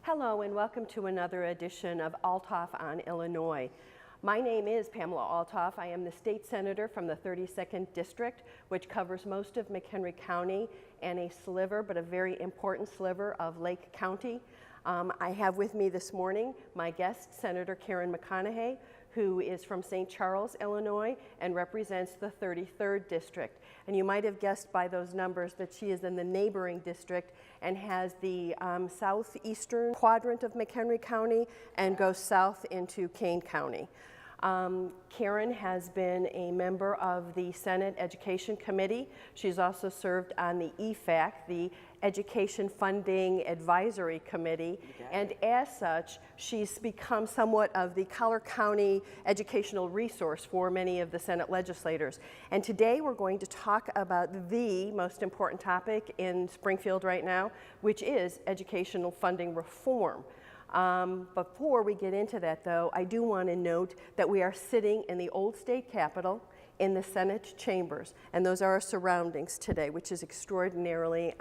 Hello and welcome to another edition of Althoff on Illinois. My name is Pamela Althoff. I am the state senator from the 32nd District, which covers most of McHenry County and a sliver, but a very important sliver of Lake County. I have with me this morning my guest, Senator Karen McConnaughay, who is from St. Charles, Illinois, and represents the 33rd District. And you might have guessed by those numbers that she is in the neighboring district and has the southeastern quadrant of McHenry County and goes south into Kane County. Karen has been a member of the Senate Education Committee. She's also served on the EFAC, the Education Funding Advisory Committee, and as such, she's become somewhat of the Collier County educational resource for many of the Senate legislators. And today we're going to talk about the most important topic in Springfield right now, which is educational funding reform. Before we get into that, though, I do want to note that we are sitting in the old state capitol in the Senate chambers, and those are our surroundings today, which is extraordinarily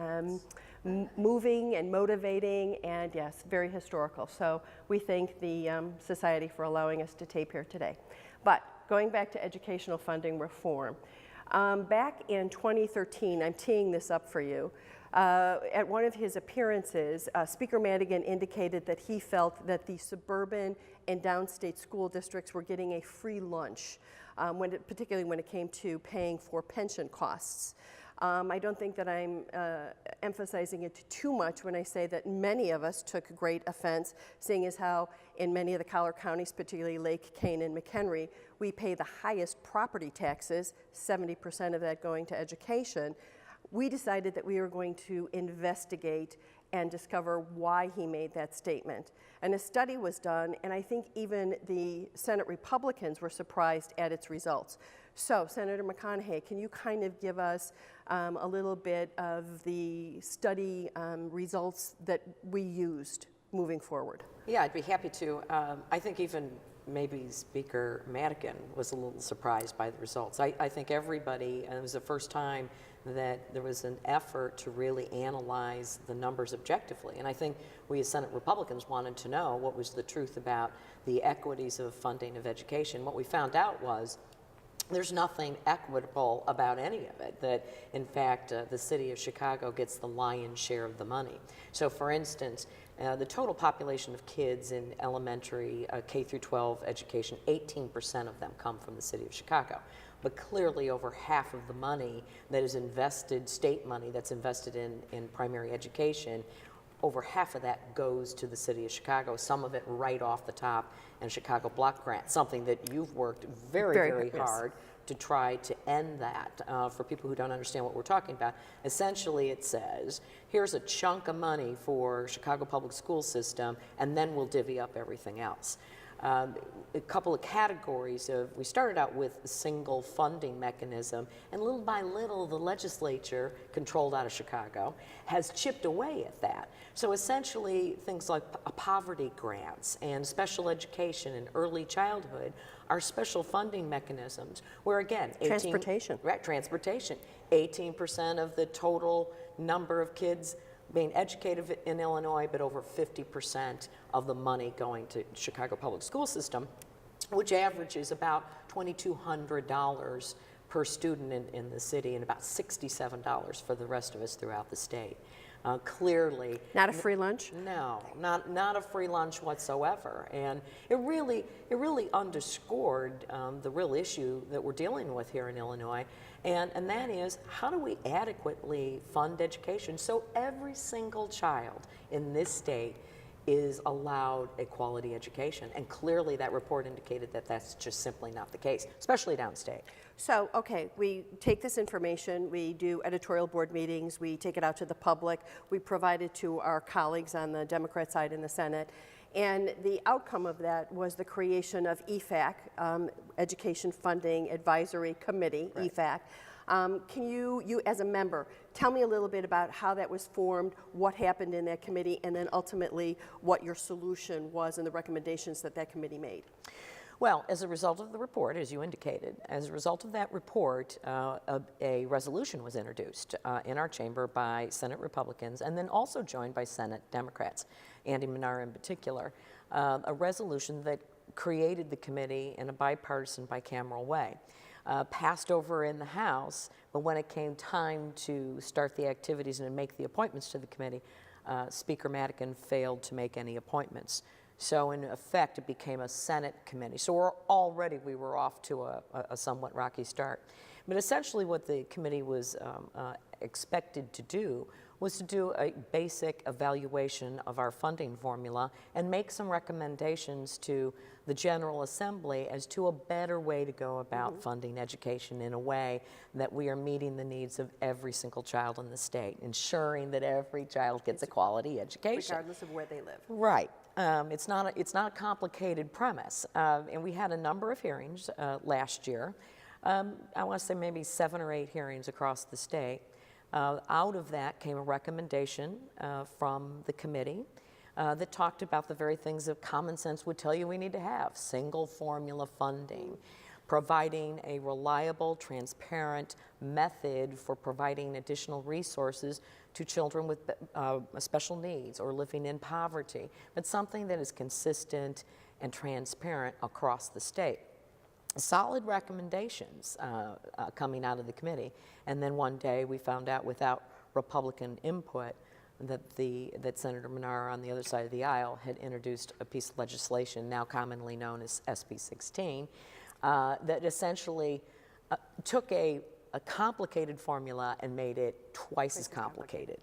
moving and motivating and, yes, very historical. So we thank the Society for allowing us to tape here today. But going back to educational funding reform, back in 2013, I'm teeing this up for you, at one of his appearances, Speaker Madigan indicated that he felt that the suburban and downstate school districts were getting a free lunch, particularly when it came to paying for pension costs. I don't think that I'm emphasizing it too much when I say that many of us took great offense, seeing as how in many of the Collier counties, particularly Lake, Kane, and McHenry, we pay the highest property taxes, 70% of that going to education. We decided that we were going to investigate and discover why he made that statement. And a study was done, and I think even the Senate Republicans were surprised at its results. So, Senator McConaughey, can you kind of give us a little bit of the study results that we used moving forward? Yeah, I'd be happy to. I think even maybe Speaker Madigan was a little surprised by the results. I think everybody, and it was the first time that there was an effort to really analyze the numbers objectively. And I think we as Senate Republicans wanted to know what was the truth about the equities of funding of education. What we found out was there's nothing equitable about any of it, that in fact the city of Chicago gets the lion's share of the money. So for instance, the total population of kids in elementary K through 12 education, 18% of them come from the city of Chicago. But clearly over half of the money that is invested, state money that's invested in primary education, over half of that goes to the city of Chicago, some of it right off the top in Chicago block grant, something that you've worked very hard to try to end that. For people who don't understand what we're talking about, essentially it says, here's a chunk of money for Chicago public school system, and then we'll divvy up everything else. A couple of categories we started out with a single funding mechanism, and little by little the legislature, controlled out of Chicago, has chipped away at that. So essentially things like poverty grants and special education and early childhood are special funding mechanisms where again, transportation, 18% of the total number of kids being educated in Illinois, but over 50% of the money going to Chicago public school system, which averages about $2,200 per student in the city and about $67 for the rest of us throughout the state. Clearly, not a free lunch? No, not a free lunch whatsoever. And it really underscored the real issue that we're dealing with here in Illinois, and that is, how do we adequately fund education so every single child in this state is allowed a quality education. And clearly that report indicated that that's just simply not the case, especially downstate. So, okay, we take this information, we do editorial board meetings, we take it out to the public, we provide it to our colleagues on the Democrat side in the Senate, and the outcome of that was the creation of EFAC, Education Funding Advisory Committee, right. EFAC. Can you as a member, tell me a little bit about how that was formed, what happened in that committee, and then ultimately what your solution was and the recommendations that that committee made? Well, as a result of the report, as you indicated, as a result of that report, a resolution was introduced in our chamber by Senate Republicans and then also joined by Senate Democrats, Andy Minar in particular, a resolution that created the committee in a bipartisan, bicameral way. Passed over in the House, but when it came time to start the activities and make the appointments to the committee, Speaker Madigan failed to make any appointments. So in effect, it became a Senate committee. So we were off to a somewhat rocky start. But essentially what the committee was expected to do was to do a basic evaluation of our funding formula and make some recommendations to the General Assembly as to a better way to go about funding education in a way that we are meeting the needs of every single child in the state, ensuring that every child gets a quality education. Regardless of where they live. Right. It's not a complicated premise. And we had a number of hearings last year. I want to say maybe 7 or 8 hearings across the state. Out of that came a recommendation from the committee that talked about the very things that common sense would tell you we need to have: single formula funding, providing a reliable, transparent method for providing additional resources to children with special needs or living in poverty, but something that is consistent and transparent across the state. Solid recommendations coming out of the committee, and then one day we found out without Republican input that Senator Minar on the other side of the aisle had introduced a piece of legislation now commonly known as SB 16 that essentially took a complicated formula and made it twice as complicated.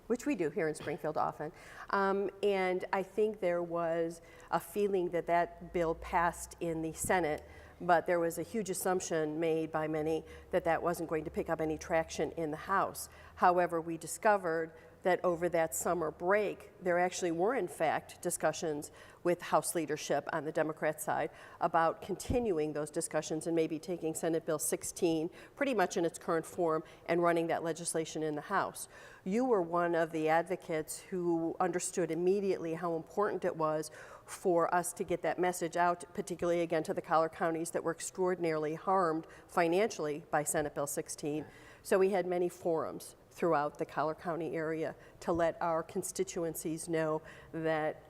Which we do here in Springfield often. And I think there was a feeling that that bill passed in the Senate, but there was a huge assumption made by many that that wasn't going to pick up any traction in the House. However, we discovered that over that summer break, there actually were in fact discussions with House leadership on the Democrat side about continuing those discussions and maybe taking Senate Bill 16 pretty much in its current form and running that legislation in the House. You were one of the advocates who understood immediately how important it was for us to get that message out, particularly again to the collar counties that were extraordinarily harmed financially by Senate Bill 16. So we had many forums throughout the Collar County area to let our constituencies know that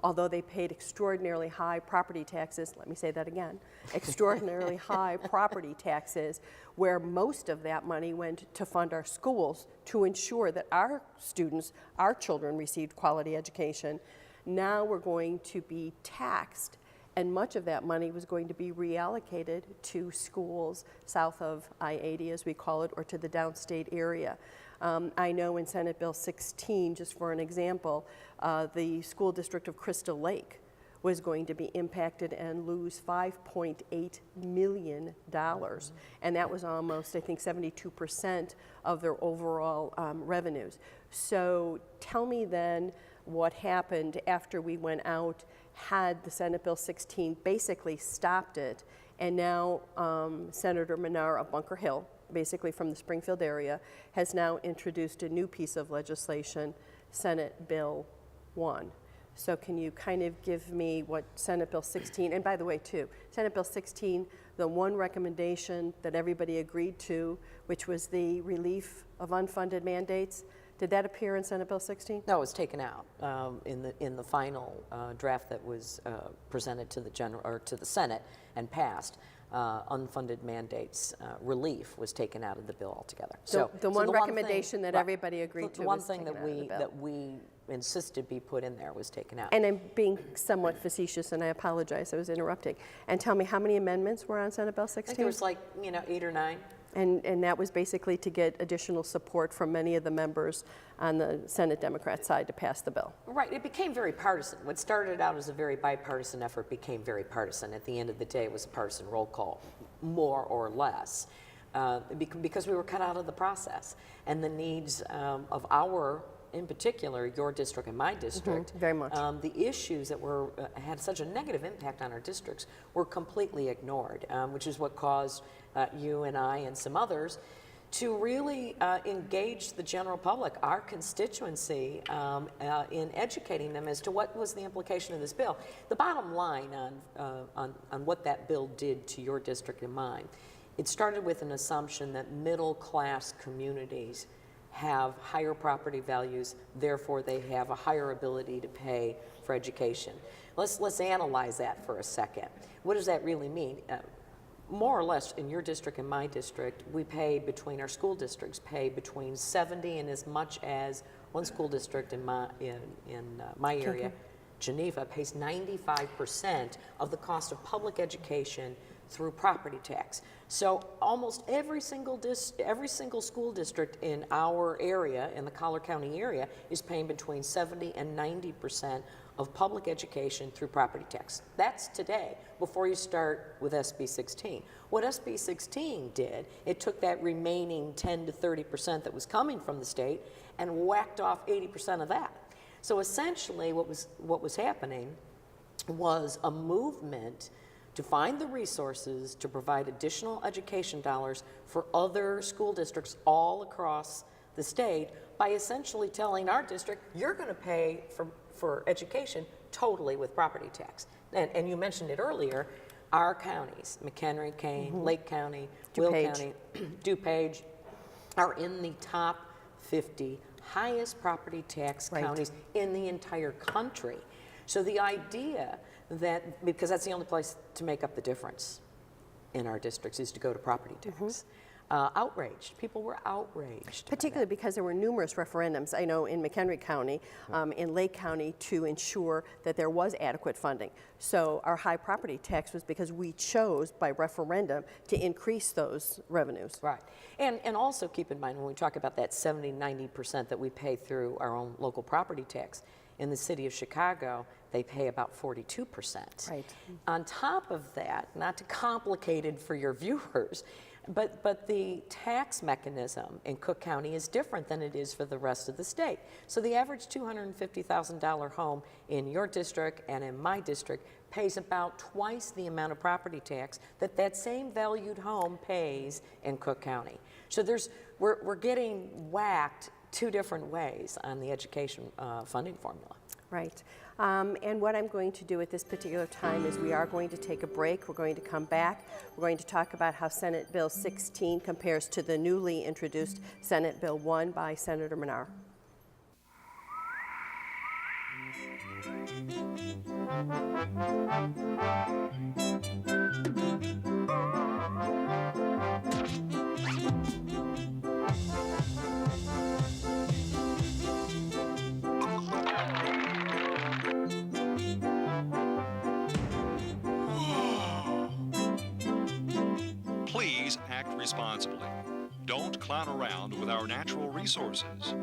although they paid extraordinarily high property taxes, let me say that again, extraordinarily high property taxes, where most of that money went to fund our schools to ensure that our students, our children received quality education. Now we're going to be taxed, and much of that money was going to be reallocated to schools south of I-80, as we call it, or to the downstate area. I know in Senate Bill 16, just for an example, the school district of Crystal Lake was going to be impacted and lose $5.8 million. And that was almost, I think, 72% of their overall revenues. So tell me then what happened after we went out, had the Senate Bill 16 basically stopped it, and now Senator Minar of Bunker Hill, basically from the Springfield area, has now introduced a new piece of legislation, Senate Bill 1. So can you kind of give me what Senate Bill 16, and by the way too, Senate Bill 16, the one recommendation that everybody agreed to, which was the relief of unfunded mandates, did that appear in Senate Bill 16? No, it was taken out in the final draft that was presented to the Senate and passed. Unfunded mandates relief was taken out of the bill altogether. So the one recommendation that everybody agreed to the one was thing taken out of the bill. that we insisted be put in there was taken out. And I'm being somewhat facetious, and I apologize, I was interrupting. And tell me, how many amendments were on Senate Bill 16? I think there was 8 or 9. And that was basically to get additional support from many of the members on the Senate Democrat side to pass the bill. Right, it became very partisan. What started out as a very bipartisan effort became very partisan. At the end of the day, it was a partisan roll call, more or less, because we were cut out of the process. And the needs of our, in particular, your district and my district, very much. The issues that had such a negative impact on our districts were completely ignored, which is what caused you and I and some others to really engage the general public, our constituency, in educating them as to what was the implication of this bill. The bottom line on what that bill did to your district and mine, it started with an assumption that middle-class communities have higher property values, therefore they have a higher ability to pay for education. Let's analyze that for a second. What does that really mean? More or less, in your district and my district, we pay between, our school districts pay between 70 and as much as one school district in my area, Geneva, pays 95% of the cost of public education through property tax. So almost every single school district in our area, in the Collier County area, is paying between 70 and 90% of public education through property tax. That's today, before you start with SB 16. What SB 16 did, it took that remaining 10 to 30% that was coming from the state and whacked off 80% of that. So essentially what was happening was a movement to find the resources to provide additional education dollars for other school districts all across the state by essentially telling our district, you're going to pay for education totally with property tax. And you mentioned it earlier, our counties, McHenry, Kane, Lake County, Will County, DuPage, are in the top 50 highest property tax counties in the entire country. So the idea that, because that's the only place to make up the difference in our districts, is to go to property tax. Outraged. People were outraged. Particularly because there were numerous referendums, I know in McHenry County, in Lake County, to ensure that there was adequate funding. So our high property tax was because we chose by referendum to increase those revenues. Right. And also keep in mind when we talk about that 70-90% that we pay through our own local property tax, in the city of Chicago, they pay about 42%. Right. On top of that, not to complicate it for your viewers, but the tax mechanism in Cook County is different than it is for the rest of the state. So the average $250,000 home in your district and in my district pays about twice the amount of property tax that same valued home pays in Cook County. So we're getting whacked two different ways on the education funding formula. Right. And what I'm going to do at this particular time is we are going to take a break. We're going to come back. We're going to talk about how Senate Bill 16 compares to the newly introduced Senate Bill 1 by Senator McConnaughay. Please act responsibly. Don't clown around with our natural resources.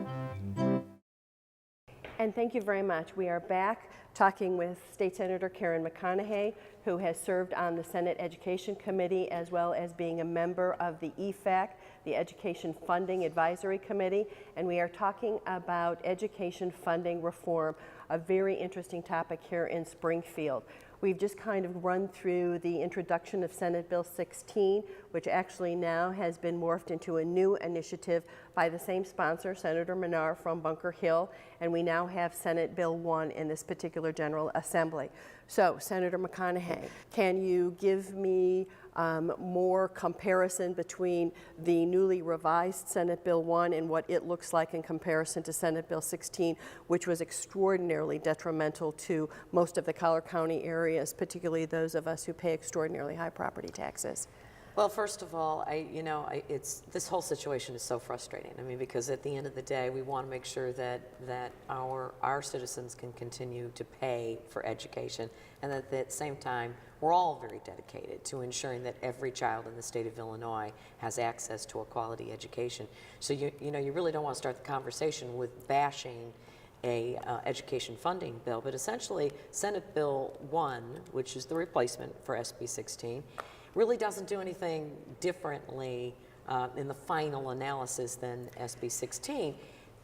And thank you very much. We are back talking with State Senator Karen McConnaughay, who has served on the Senate Education Committee as well as being a member of the EFAC, the Education Funding Advisory Committee. And we are talking about education funding reform, a very interesting topic here in Springfield. We've just kind of run through the introduction of Senate Bill 16, which actually now has been morphed into a new initiative by the same sponsor, Senator McConnaughay from Bunker Hill, and we now have Senate Bill 1 in this particular General Assembly. So, Senator McConnaughay, can you give me more comparison between the newly revised Senate Bill 1 and what it looks like in comparison to Senate Bill 16, which was extraordinarily detrimental to most of the Collier County areas, particularly those of us who pay extraordinarily high property taxes? Well, first of all, this whole situation is so frustrating. I mean, because at the end of the day, we want to make sure that our citizens can continue to pay for education, and that at the same time, we're all very dedicated to ensuring that every child in the state of Illinois has access to a quality education. So you really don't want to start the conversation with bashing a education funding bill, but essentially Senate Bill 1, which is the replacement for SB 16, really doesn't do anything differently in the final analysis than SB 16.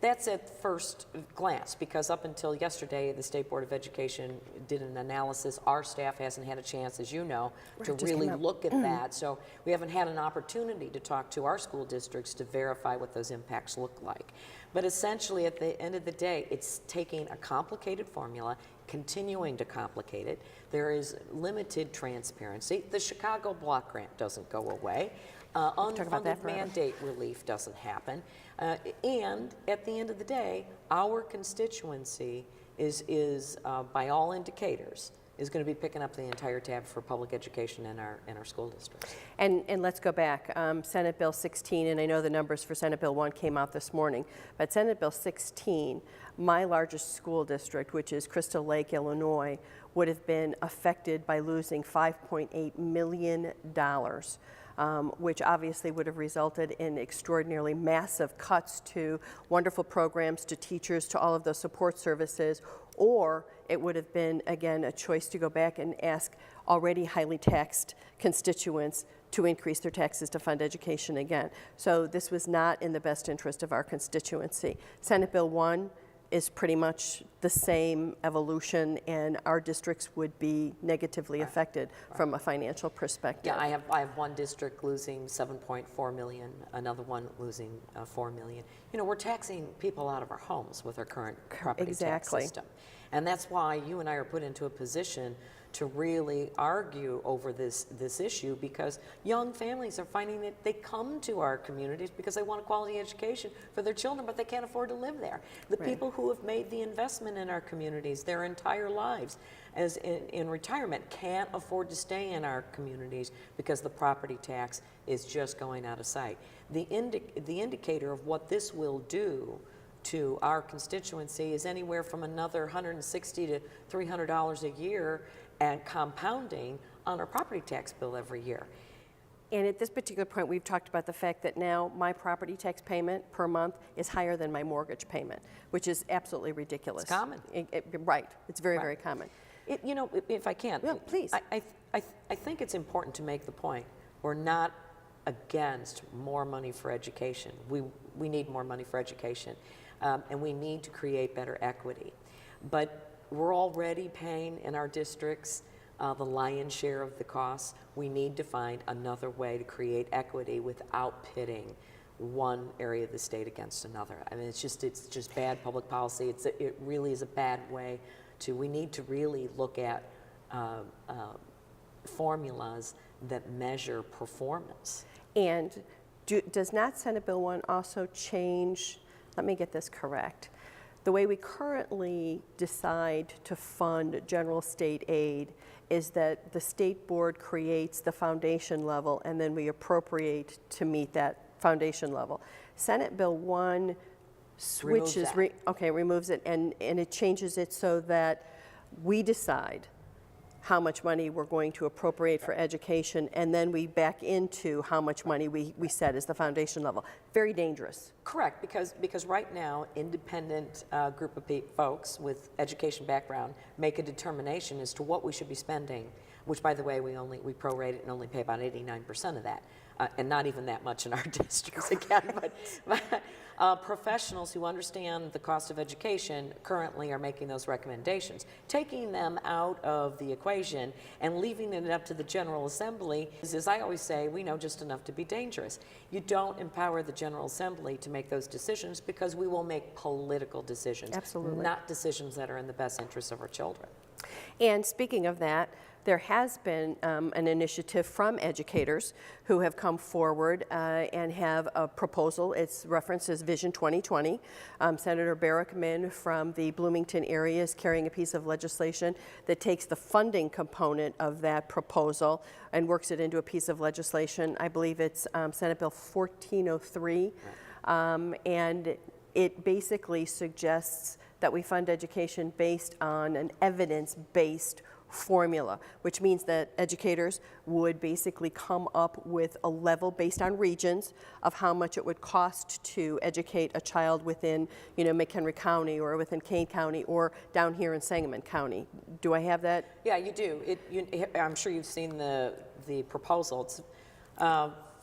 That's at first glance, because up until yesterday, the State Board of Education did an analysis. Our staff hasn't had a chance, as you know, to really look at that. So we haven't had an opportunity to talk to our school districts to verify what those impacts look like. But essentially, at the end of the day, it's taking a complicated formula, continuing to complicate it. There is limited transparency. The Chicago Block Grant doesn't go away. Unfunded mandate relief doesn't happen. And at the end of the day, our constituency is by all indicators, is going to be picking up the entire tab for public education in our school districts. And let's go back. Senate Bill 16, and I know the numbers for Senate Bill 1 came out this morning, but Senate Bill 16, my largest school district, which is Crystal Lake, Illinois, would have been affected by losing $5.8 million. Which obviously would have resulted in extraordinarily massive cuts to wonderful programs, to teachers, to all of those support services, or it would have been, again, a choice to go back and ask already highly taxed constituents to increase their taxes to fund education again. So this was not in the best interest of our constituency. Senate Bill 1 is pretty much the same evolution, and our districts would be negatively affected from a financial perspective. Yeah, I have one district losing $7.4 million, another one losing $4 million. You know, we're taxing people out of our homes with our current property tax system. And that's why you and I are put into a position to really argue over this issue, because young families are finding that they come to our communities because they want a quality education for their children, but they can't afford to live there. The people who have made the investment in our communities their entire lives as in retirement can't afford to stay in our communities because the property tax is just going out of sight. The indicator of what this will do to our constituency is anywhere from another $160 to $300 a year, and compounding on our property tax bill every year. And at this particular point, we've talked about the fact that now my property tax payment per month is higher than my mortgage payment, which is absolutely ridiculous. It's common. Right. It's very, very common. You know, if I can. Well, please. I think it's important to make the point. We're not against more money for education. We need more money for education, and we need to create better equity. But we're already paying in our districts the lion's share of the costs. We need to find another way to create equity without pitting one area of the state against another. I mean, it's just bad public policy. It really is a bad way to. We need to really look at formulas that measure performance. And does not Senate Bill 1 also change? Let me get this correct. The way we currently decide to fund general state aid is that the state board creates the foundation level and then we appropriate to meet that foundation level. Senate Bill 1 switches, removes it, and it changes it so that we decide how much money we're going to appropriate for education, and then we back into how much money we set as the foundation level. Very dangerous. Correct, because right now, independent group of folks with education background make a determination as to what we should be spending, which, by the way, we prorate it and only pay about 89% of that, and not even that much in our districts again. But professionals who understand the cost of education currently are making those recommendations. Taking them out of the equation and leaving it up to the General Assembly is, as I always say, we know just enough to be dangerous. You don't empower the General Assembly to make those decisions, because we will make political decisions, absolutely, not decisions that are in the best interest of our children. And speaking of that, there has been an initiative from educators who have come forward and have a proposal. It's referenced as Vision 2020. Senator Barackman from the Bloomington area is carrying a piece of legislation that takes the funding component of that proposal and works it into a piece of legislation. I believe it's Senate Bill 1403. And it basically suggests that we fund education based on an evidence-based formula, which means that educators would basically come up with a level based on regions of how much it would cost to educate a child within, McHenry County or within Kane County or down here in Sangamon County. Do I have that? Yeah, you do. I'm sure you've seen the proposal. It's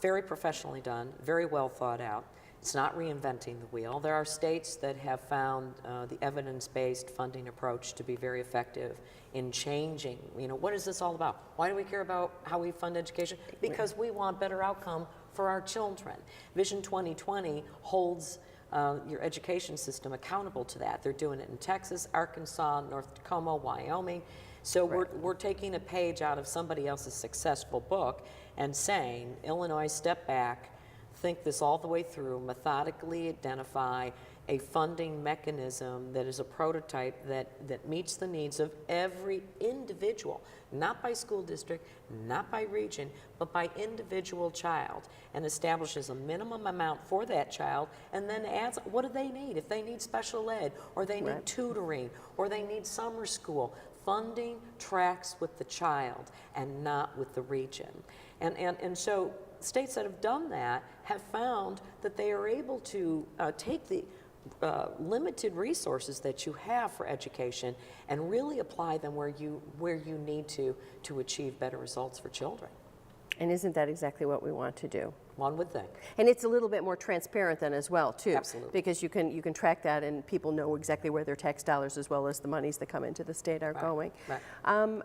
very professionally done, very well thought out. It's not reinventing the wheel. There are states that have found the evidence-based funding approach to be very effective in changing, what is this all about? Why do we care about how we fund education? Because we want better outcome for our children. Vision 2020 holds your education system accountable to that. They're doing it in Texas, Arkansas, North Dakota, Wyoming. So we're taking a page out of somebody else's successful book and saying, Illinois, step back, think this all the way through, methodically identify a funding mechanism that is a prototype that meets the needs of every individual, not by school district, not by region, but by individual child, and establishes a minimum amount for that child, and then adds, what do they need? If they need special ed, or they need tutoring, or they need summer school, funding tracks with the child and not with the region. And so states that have done that have found that they are able to take the limited resources that you have for education and really apply them where you need to achieve better results for children. And isn't that exactly what we want to do? One would think. And it's a little bit more transparent then as well, too. Absolutely. Because you can track that and people know exactly where their tax dollars as well as the monies that come into the state are going. Right.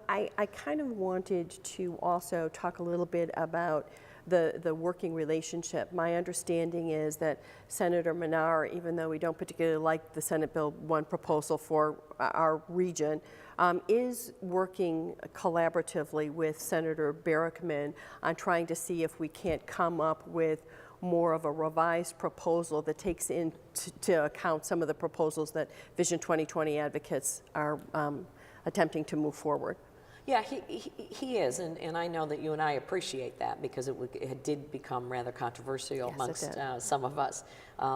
I kind of wanted to also talk a little bit about the working relationship. My understanding is that Senator Menard, even though we don't particularly like the Senate Bill 1 proposal for our region, is working collaboratively with Senator Barackman on trying to see if we can't come up with more of a revised proposal that takes into account some of the proposals that Vision 2020 advocates are attempting to move forward. Yeah, he is, and I know that you and I appreciate that because it did become rather controversial amongst some of us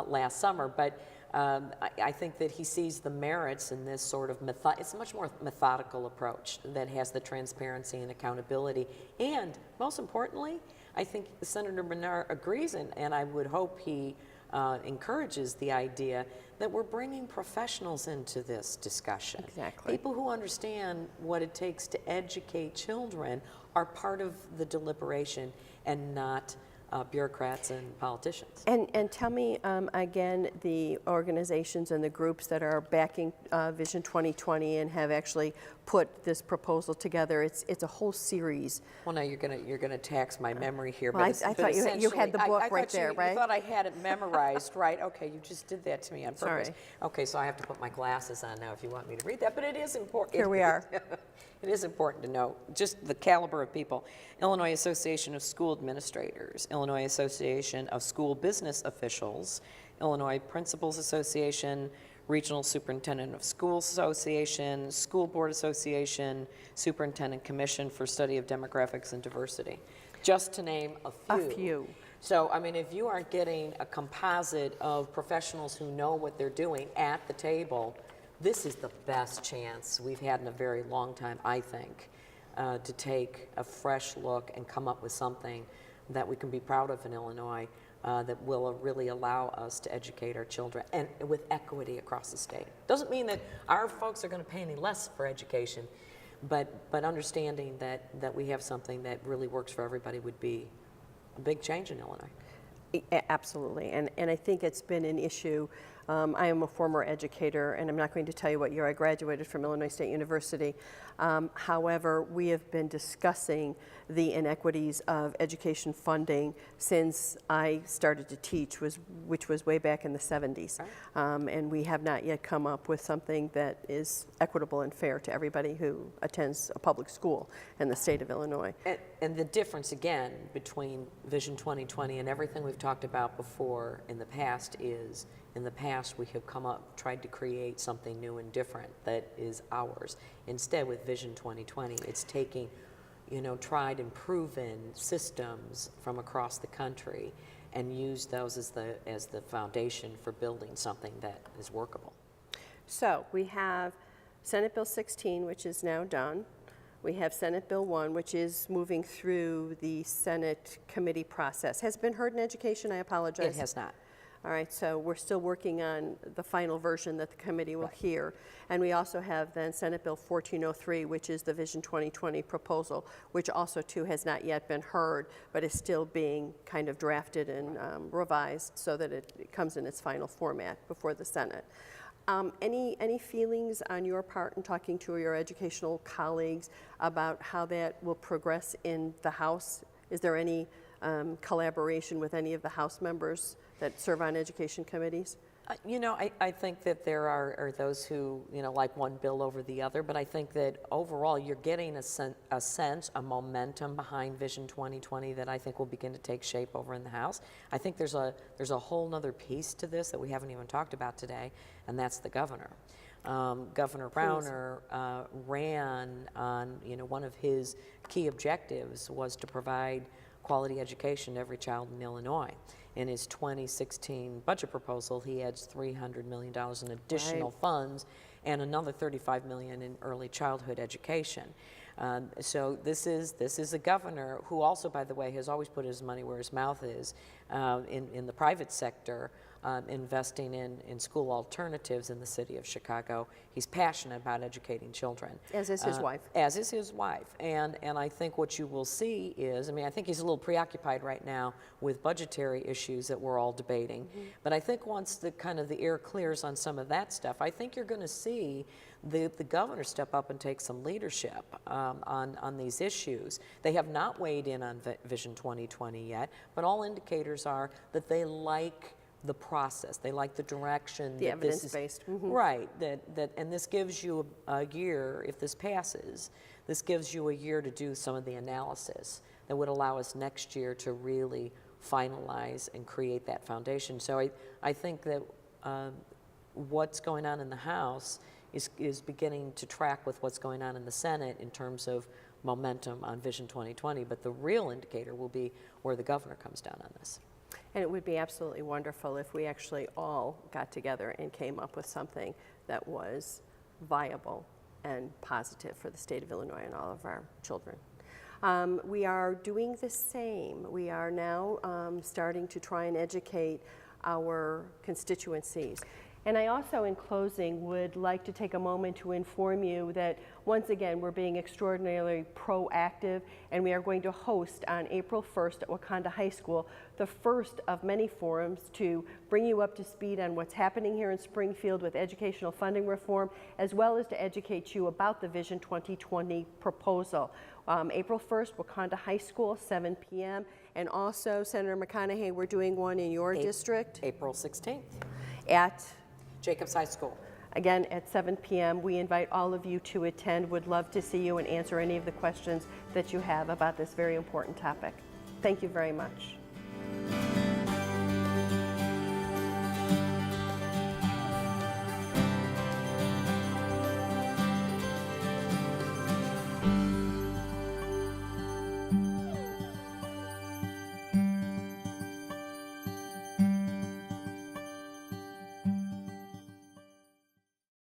last summer. But I think that he sees the merits in this sort of it's a much more methodical approach that has the transparency and accountability. And most importantly, I think Senator Menard agrees, and I would hope he encourages the idea that we're bringing professionals into this discussion. Exactly. People who understand what it takes to educate children are part of the deliberation and not bureaucrats and politicians. And tell me again the organizations and the groups that are backing Vision 2020 and have actually put this proposal together. It's a whole series. Well, now you're gonna tax my memory here. Well, but I thought you had the book right there, right? You thought I had it memorized, right? Okay, you just did that to me on purpose. Sorry. Okay, so I have to put my glasses on now if you want me to read that, but it is important. Here we are. It is important to know just the caliber of people. Illinois Association of School Administrators, Illinois Association of School Business Officials, Illinois Principals Association, Regional Superintendent of Schools Association, School Board Association, Superintendent Commission for Study of Demographics and Diversity, just to name a few. A few. So, I mean, if you aren't getting a composite of professionals who know what they're doing at the table, this is the best chance we've had in a very long time, I think, to take a fresh look and come up with something that we can be proud of in Illinois that will really allow us to educate our children and with equity across the state. Doesn't mean that our folks are going to pay any less for education, but understanding that we have something that really works for everybody would be a big change in Illinois. Absolutely, and I think it's been an issue I am a former educator, and I'm not going to tell you what year I graduated from Illinois State University. However, we have been discussing the inequities of education funding since I started to teach, which was way back in the 70s. And we have not yet come up with something that is equitable and fair to everybody who attends a public school in the state of Illinois. And the difference, again, between Vision 2020 and everything we've talked about before in the past is, in the past we have tried to create something new and different that is ours. Instead, with Vision 2020, it's taking, tried and proven systems from across the country and use those as the foundation for building something that is workable. So we have Senate Bill 16, which is now done. We have Senate Bill 1, which is moving through the Senate committee process. Has it been heard in education? I apologize. It has not. All right, so we're still working on the final version that the committee will hear. And we also have then Senate Bill 1403, which is the Vision 2020 proposal, which also too has not yet been heard, but is still being kind of drafted and revised so that it comes in its final format before the Senate. Any feelings on your part in talking to your educational colleagues about how that will progress in the House? Is there any collaboration with any of the House members that serve on education committees? I think that there are those who, like one bill over the other, but I think that overall you're getting a sense, a momentum behind Vision 2020 that I think will begin to take shape over in the House. I think there's a whole nother piece to this that we haven't even talked about today, and that's the governor. Governor Browner ran on, one of his key objectives was to provide quality education to every child in Illinois. In his 2016 budget proposal, he adds $300 million in additional funds and another $35 million in early childhood education. So this is a governor who also, by the way, has always put his money where his mouth is in the private sector, investing in school alternatives in the city of Chicago. He's passionate about educating children. As is his wife. As is his wife. And I think what you will see is, I think he's a little preoccupied right now with budgetary issues that we're all debating. But I think once the air clears on some of that stuff, I think you're going to see the governor step up and take some leadership on these issues. They have not weighed in on Vision 2020 yet, but all indicators are that they like the process. They like the direction. The evidence-based. Right. And this gives you a year, if this passes, this gives you a year to do some of the analysis that would allow us next year to really finalize and create that foundation. So I think that what's going on in the House is beginning to track with what's going on in the Senate in terms of momentum on Vision 2020, but the real indicator will be where the governor comes down on this. And it would be absolutely wonderful if we actually all got together and came up with something that was viable and positive for the state of Illinois and all of our children. We are doing the same. We are now starting to try and educate our constituencies. And I also, in closing, would like to take a moment to inform you that, once again, we're being extraordinarily proactive, and we are going to host on April 1st at Wakanda High School the first of many forums to bring you up to speed on what's happening here in Springfield with educational funding reform, as well as to educate you about the Vision 2020 proposal. April 1st, Wakanda High School, 7 p.m. And also, Senator McConnaughay, we're doing one in your district. April 16th. At Jacobs High School. Again, at 7 p.m. We invite all of you to attend. Would love to see you and answer any of the questions that you have about this very important topic. Thank you very much.